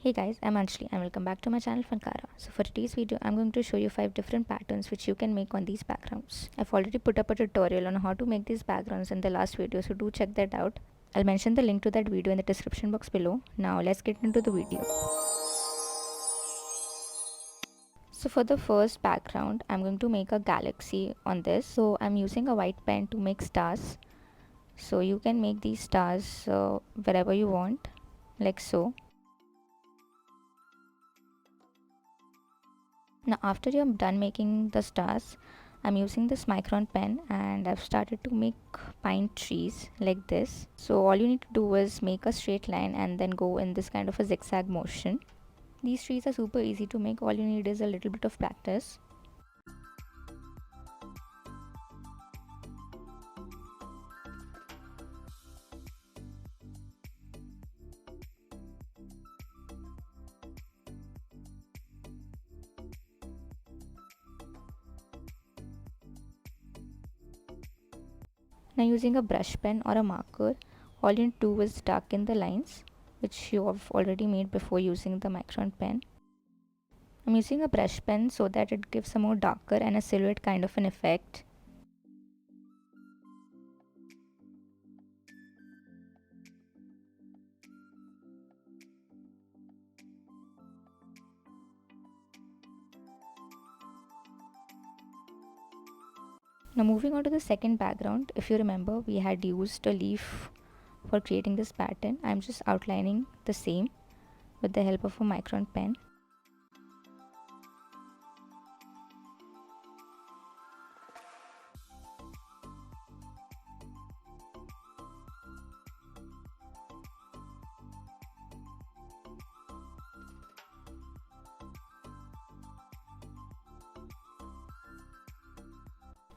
Hey guys, I'm Anjali and welcome back to my channel Funkaara. So for today's video, I'm going to show you 5 different patterns which you can make on these backgrounds. I've already put up a tutorial on how to make these backgrounds in the last video, so do check that out. I'll mention the link to that video in the description box below. Now let's get into the video. So for the first background, I'm going to make a galaxy on this. So I'm using a white pen to make stars. So you can make these stars wherever you want, like so. Now after you're done making the stars, I'm using this micron pen and I've started to make pine trees like this. So all you need to do is make a straight line and then go in this kind of a zigzag motion. These trees are super easy to make, all you need is a little bit of practice. Now using a brush pen or a marker, all you need to do is darken the lines which you have already made before using the micron pen. I'm using a brush pen so that it gives a more darker and a silhouette kind of an effect. Now moving on to the second background, if you remember we had used a leaf for creating this pattern. I'm just outlining the same with the help of a micron pen.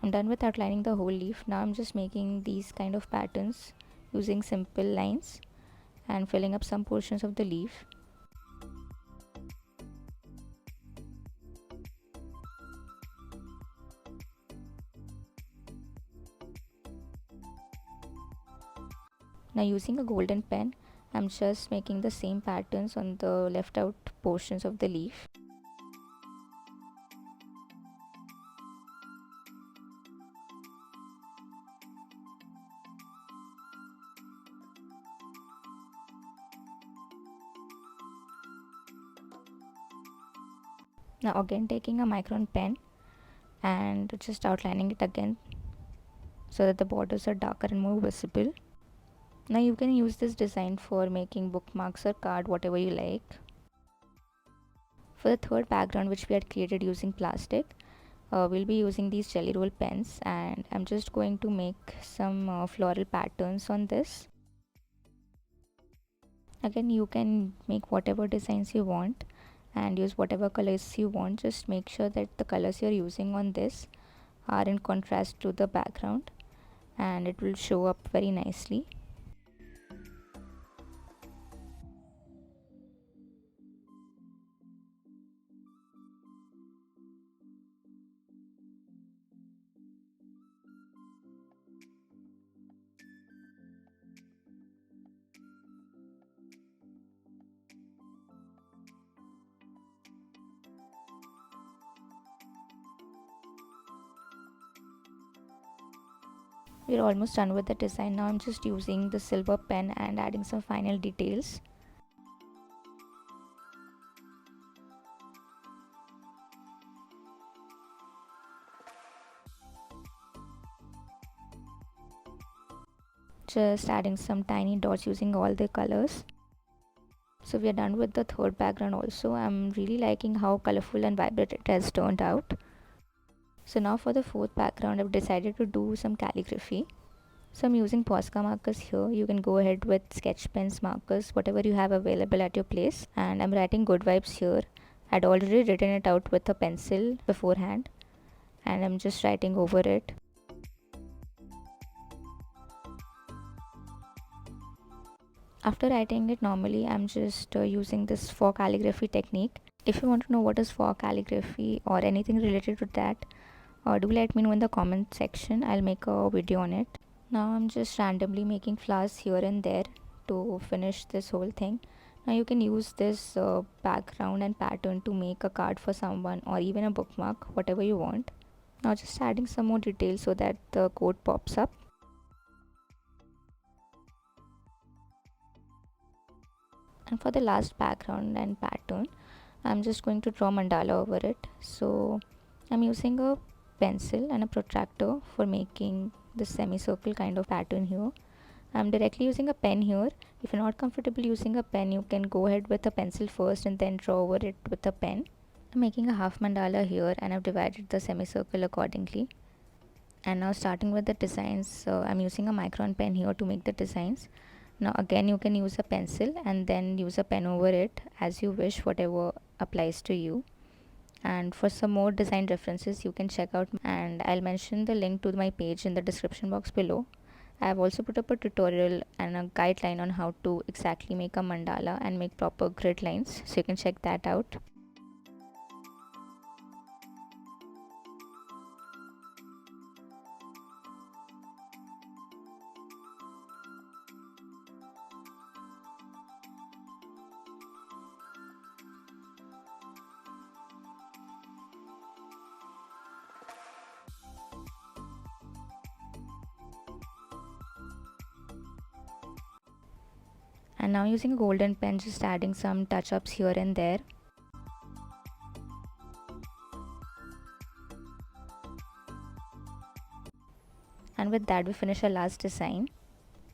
I'm done with outlining the whole leaf. Now I'm just making these kind of patterns using simple lines and filling up some portions of the leaf. Now using a golden pen, I'm just making the same patterns on the left out portions of the leaf. Now again taking a micron pen and just outlining it again so that the borders are darker and more visible. Now you can use this design for making bookmarks or card, whatever you like. For the third background which we had created using plastic, we'll be using these jelly roll pens and I'm just going to make some floral patterns on this. Again, you can make whatever designs you want and use whatever colors you want. Just make sure that the colors you're using on this are in contrast to the background and it will show up very nicely. We're almost done with the design. Now I'm just using the silver pen and adding some final details. Just adding some tiny dots using all the colors. So we are done with the third background also. I'm really liking how colorful and vibrant it has turned out. So now for the fourth background, I've decided to do some calligraphy. So I'm using Posca markers here. You can go ahead with sketch pens, markers, whatever you have available at your place. And I'm writing good vibes here. I'd already written it out with a pencil beforehand and I'm just writing over it. After writing it normally, I'm just using this faux calligraphy technique. If you want to know what is faux calligraphy or anything related to that, do let me know in the comment section. I'll make a video on it. Now I'm just randomly making flowers here and there to finish this whole thing. Now you can use this background and pattern to make a card for someone or even a bookmark, whatever you want. Now just adding some more details so that the code pops up. And for the last background and pattern, I'm just going to draw mandala over it. So I'm using a pencil and a protractor for making the semicircle kind of pattern here. I'm directly using a pen here. If you're not comfortable using a pen, you can go ahead with a pencil first and then draw over it with a pen. I'm making a half mandala here and I've divided the semicircle accordingly. And now starting with the designs, I'm using a micron pen here to make the designs. Now again you can use a pencil and then use a pen over it as you wish, whatever applies to you. And for some more design references you can check out, and I'll mention the link to my page in the description box below. I have also put up a tutorial and a guideline on how to exactly make a mandala and make proper grid lines, so you can check that out. And now using a golden pen, just adding some touch-ups here and there. And with that we finish our last design.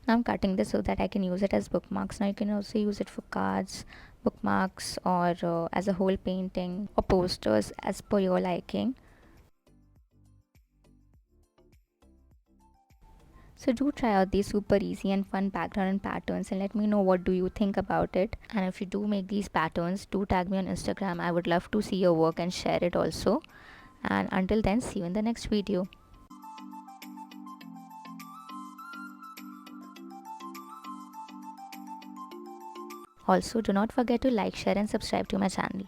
Now I'm cutting this so that I can use it as bookmarks. Now you can also use it for cards, bookmarks, or as a whole painting or posters as per your liking. So do try out these super easy and fun background and patterns and let me know what do you think about it. And if you do make these patterns, do tag me on Instagram. I would love to see your work and share it also. And until then, see you in the next video. Also, do not forget to like, share and subscribe to my channel.